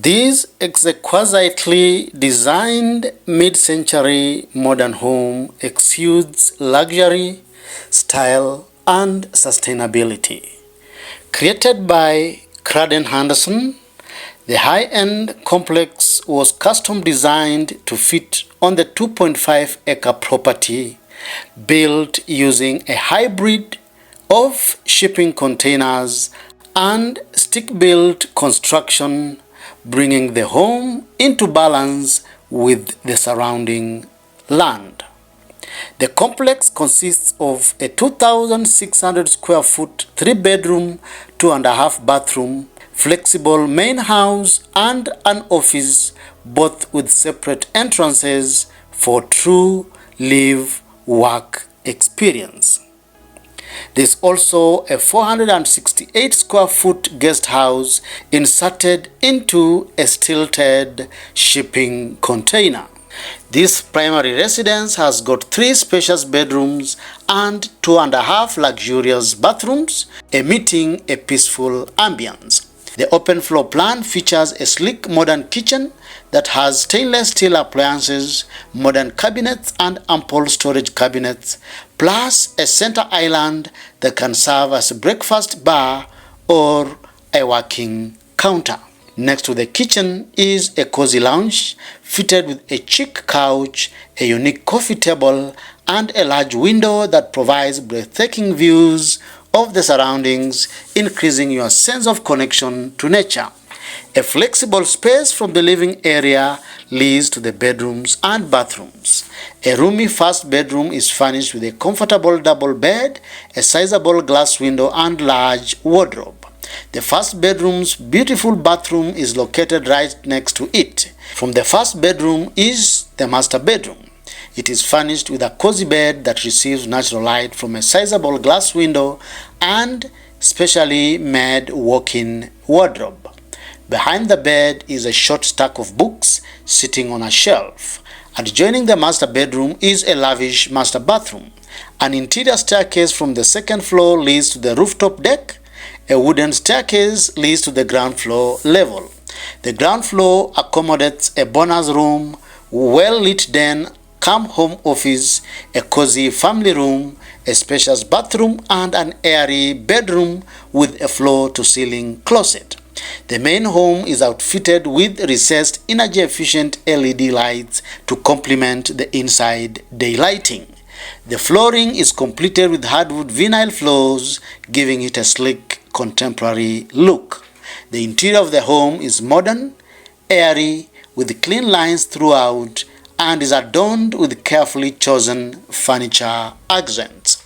This exquisitely designed mid-century modern home exudes luxury, style, and sustainability. Created by Craden Henderson, the high-end complex was custom designed to fit on the 2.5-acre property, built using a hybrid of shipping containers and stick-built construction, bringing the home into balance with the surrounding land. The complex consists of a 2,600 square foot 3-bedroom, 2.5 bathroom, flexible main house and an office, both with separate entrances for true live-work experience. There is also a 468 square foot guest house inserted into a stilted shipping container. This primary residence has got 3 spacious bedrooms and 2.5 luxurious bathrooms, emitting a peaceful ambience. The open floor plan features a sleek modern kitchen that has stainless steel appliances, modern cabinets and ample storage cabinets, plus a center island that can serve as a breakfast bar or a working counter. Next to the kitchen is a cozy lounge fitted with a chic couch, a unique coffee table, and a large window that provides breathtaking views of the surroundings, increasing your sense of connection to nature. A flexible space from the living area leads to the bedrooms and bathrooms. A roomy first bedroom is furnished with a comfortable double bed, a sizable glass window, and large wardrobe. The first bedroom's beautiful bathroom is located right next to it. From the first bedroom is the master bedroom. It is furnished with a cozy bed that receives natural light from a sizable glass window and specially made walk-in wardrobe. Behind the bed is a short stack of books sitting on a shelf. Adjoining the master bedroom is a lavish master bathroom. An interior staircase from the second floor leads to the rooftop deck. A wooden staircase leads to the ground floor level. The ground floor accommodates a bonus room, well-lit den, home office, a cozy family room, a spacious bathroom, and an airy bedroom with a floor-to-ceiling closet. The main home is outfitted with recessed energy-efficient LED lights to complement the inside daylighting. The flooring is completed with hardwood vinyl floors, giving it a sleek, contemporary look. The interior of the home is modern, airy, with clean lines throughout, and is adorned with carefully chosen furniture accents.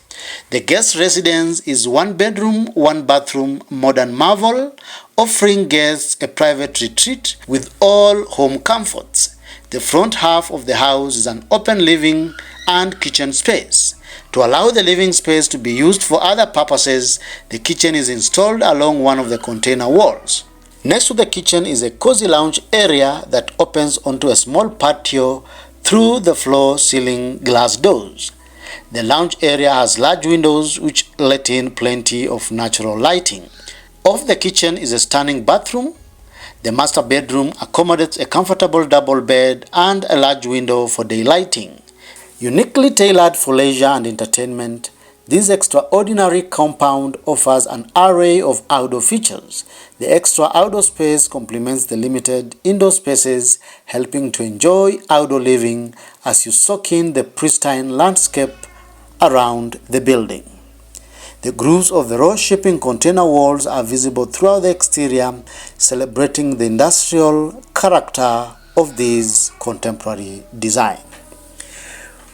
The guest residence is 1 bedroom, 1 bathroom modern marvel, offering guests a private retreat with all home comforts. The front half of the house is an open living and kitchen space. To allow the living space to be used for other purposes, the kitchen is installed along one of the container walls. Next to the kitchen is a cozy lounge area that opens onto a small patio through the floor-ceiling glass doors. The lounge area has large windows which let in plenty of natural lighting. Off the kitchen is a stunning bathroom. The master bedroom accommodates a comfortable double bed and a large window for daylighting. Uniquely tailored for leisure and entertainment, this extraordinary compound offers an array of outdoor features. The extra outdoor space complements the limited indoor spaces, helping to enjoy outdoor living as you soak in the pristine landscape around the building. The grooves of the raw shipping container walls are visible throughout the exterior, celebrating the industrial character of this contemporary design.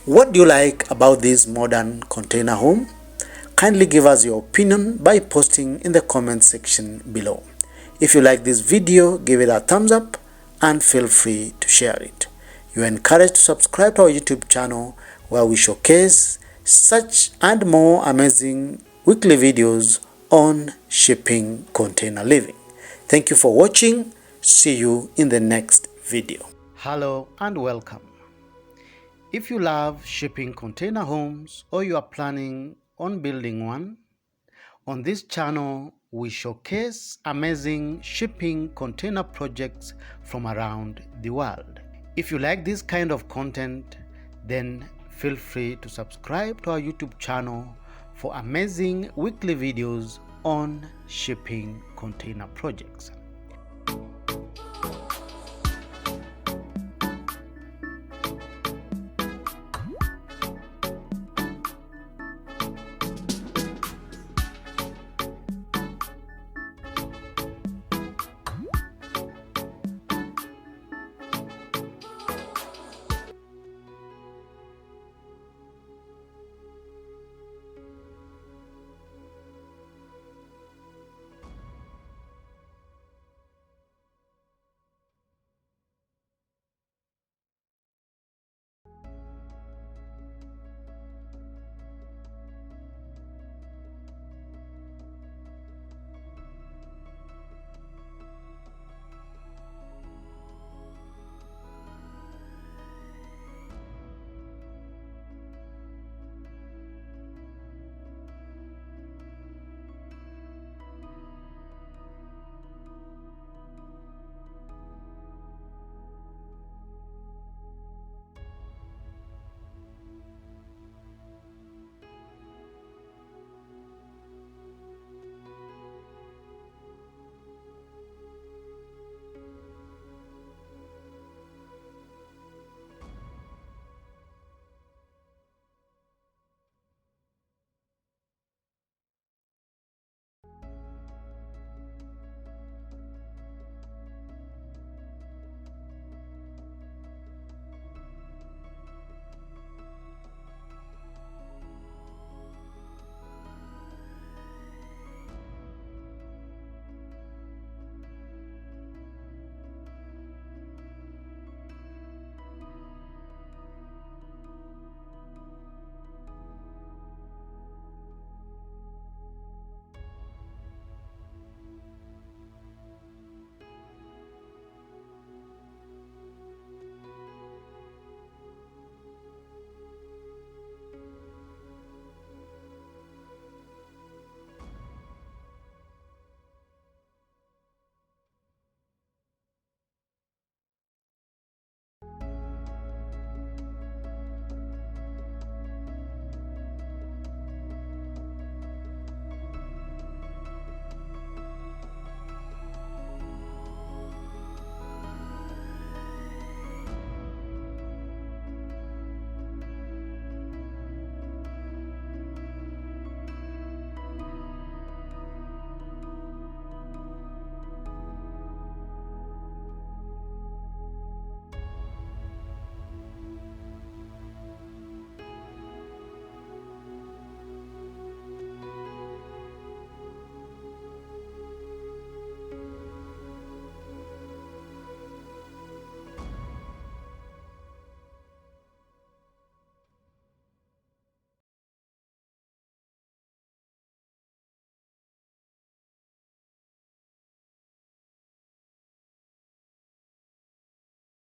What do you like about this modern container home? Kindly give us your opinion by posting in the comment section below. If you like this video, give it a thumbs up and feel free to share it. You are encouraged to subscribe to our YouTube channel where we showcase such and more amazing weekly videos on shipping container living. Thank you for watching. See you in the next video. Hello and welcome. If you love shipping container homes or you are planning on building one, on this channel we showcase amazing shipping container projects from around the world. If you like this kind of content, then feel free to subscribe to our YouTube channel for amazing weekly videos on shipping container projects.